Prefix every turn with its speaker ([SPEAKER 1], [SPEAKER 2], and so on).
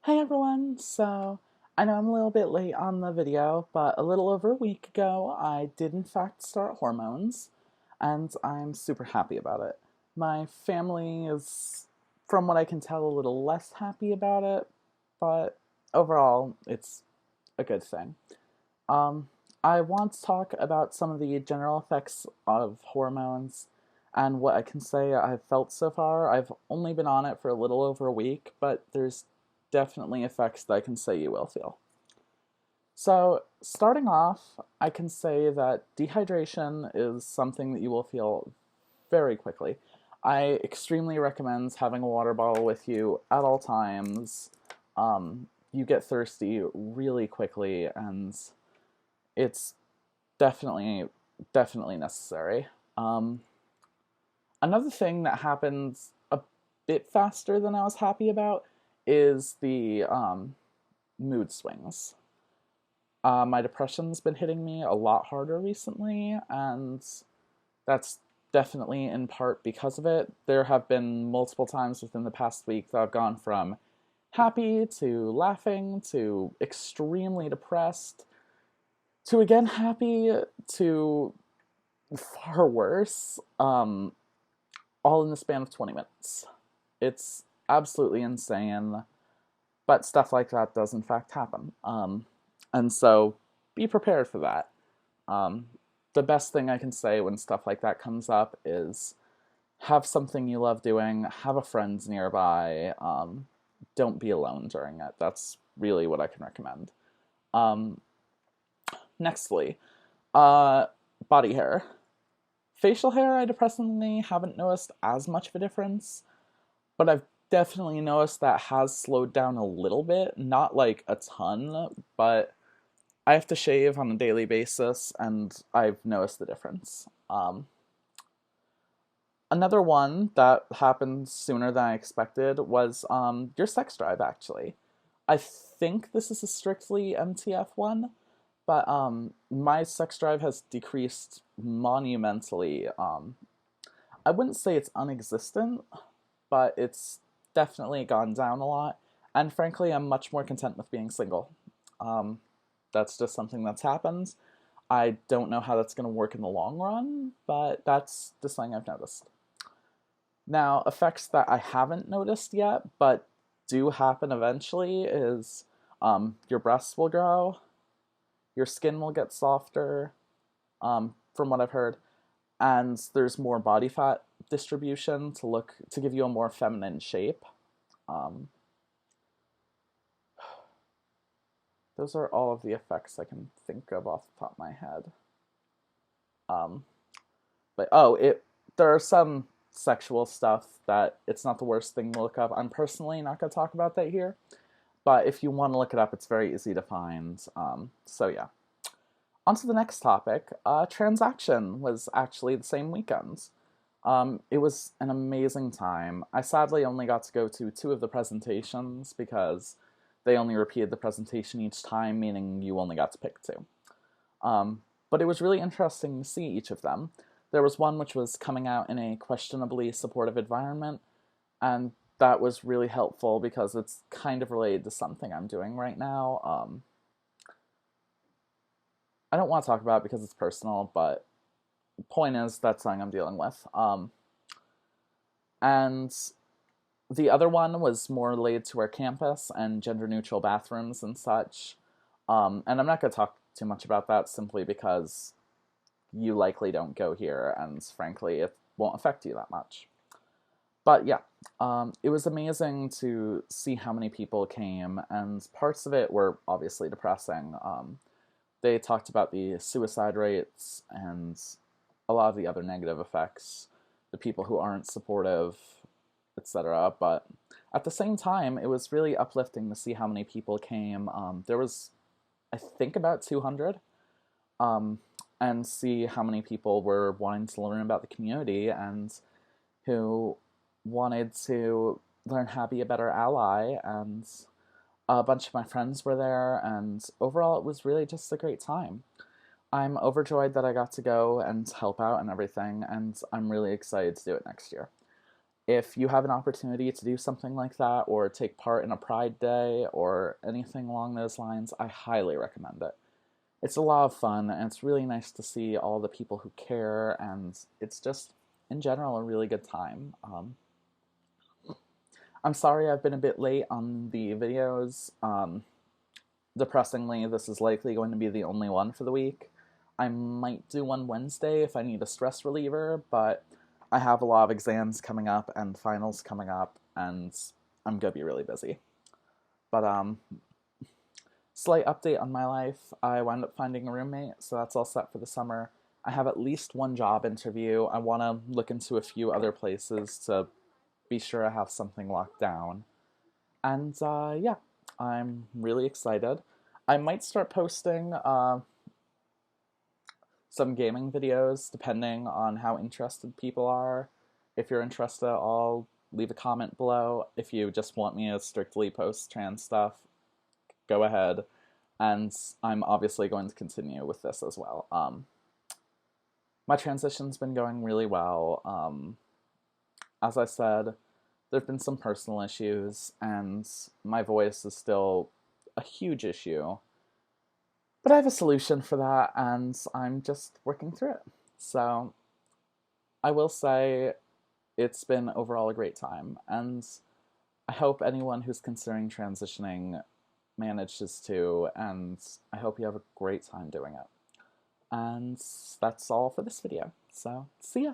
[SPEAKER 1] Hey everyone! So, I know I'm a little bit late on the video, but a little over a week ago I did in fact start hormones, and I'm super happy about it. My family is, from what I can tell, a little less happy about it, but overall it's a good thing. Um, I want to talk about some of the general effects of hormones and what I can say I've felt so far. I've only been on it for a little over a week, but there's definitely effects that I can say you will feel. So, starting off, I can say that dehydration is something that you will feel very quickly. I extremely recommend having a water bottle with you at all times. You get thirsty really quickly, and it's definitely necessary. Um, Another thing that happens a bit faster than I was happy about is the mood swings. My depression's been hitting me a lot harder recently, and that's definitely in part because of it. There have been multiple times within the past week that I've gone from happy to laughing to extremely depressed to again happy to far worse, all in the span of 20 minutes. It's absolutely insane, but stuff like that does in fact happen. And so be prepared for that. Um, the best thing I can say when stuff like that comes up is have something you love doing, have a friend nearby, don't be alone during it. That's really what I can recommend. Um, Nextly, uh, body hair. Facial hair, I depressingly haven't noticed as much of a difference, but I've definitely noticed that has slowed down a little bit. Not like a ton, but I have to shave on a daily basis, and I've noticed the difference. Another one that happened sooner than I expected was your sex drive, actually. I think this is a strictly MTF one, but my sex drive has decreased monumentally. I wouldn't say it's unexistent, but it's definitely gone down a lot. And frankly, I'm much more content with being single. Um, that's just something that's happened. I don't know how that's going to work in the long run, but that's just something I've noticed. Now, effects that I haven't noticed yet, but do happen eventually, is your breasts will grow, your skin will get softer, from what I've heard, and there's more body fat distribution to give you a more feminine shape. Um, those are all of the effects I can think of off the top of my head. Um, but there are some sexual stuff that it's not the worst thing to look up. I'm personally not going to talk about that here, but if you want to look it up, it's very easy to find. So yeah. On to the next topic. TRANSaction was actually the same weekend. It was an amazing time. I sadly only got to go to two of the presentations because they only repeated the presentation each time, meaning you only got to pick two. But it was really interesting to see each of them. There was one which was coming out in a questionably supportive environment, and that was really helpful because it's kind of related to something I'm doing right now. I don't want to talk about it because it's personal, but point is that's something I'm dealing with. And the other one was more related to our campus and gender neutral bathrooms and such. And I'm not going to talk too much about that simply because you likely don't go here, and frankly, it won't affect you that much. But yeah, it was amazing to see how many people came, and parts of it were obviously depressing. They talked about the suicide rates and a lot of the other negative effects, the people who aren't supportive, etc. But at the same time, it was really uplifting to see how many people came. There was, I think, about 200, and see how many people were wanting to learn about the community and who wanted to learn how to be a better ally. And a bunch of my friends were there, and overall, it was really just a great time. I'm overjoyed that I got to go and help out and everything, and I'm really excited to do it next year. if you have an opportunity to do something like that or take part in a Pride Day or anything along those lines, I highly recommend it. It's a lot of fun, and it's really nice to see all the people who care, and it's just, in general, a really good time. I'm sorry I've been a bit late on the videos. Depressingly, this is likely going to be the only one for the week. I might do one Wednesday if I need a stress reliever, but I have a lot of exams coming up and finals coming up, and I'm gonna be really busy. But slight update on my life. I wound up finding a roommate, so that's all set for the summer. I have at least one job interview. I want to look into a few other places to be sure I have something locked down. And yeah, I'm really excited. I might start posting some gaming videos depending on how interested people are. If you're interested at all, leave a comment below. If you just want me to strictly post trans stuff, go ahead. And I'm obviously going to continue with this as well. My transition's been going really well. As I said, there have been some personal issues, and my voice is still a huge issue. But I have a solution for that, and I'm just working through it. So I will say it's been overall a great time, and I hope anyone who's considering transitioning manages to, and I hope you have a great time doing it. And that's all for this video. So, see ya!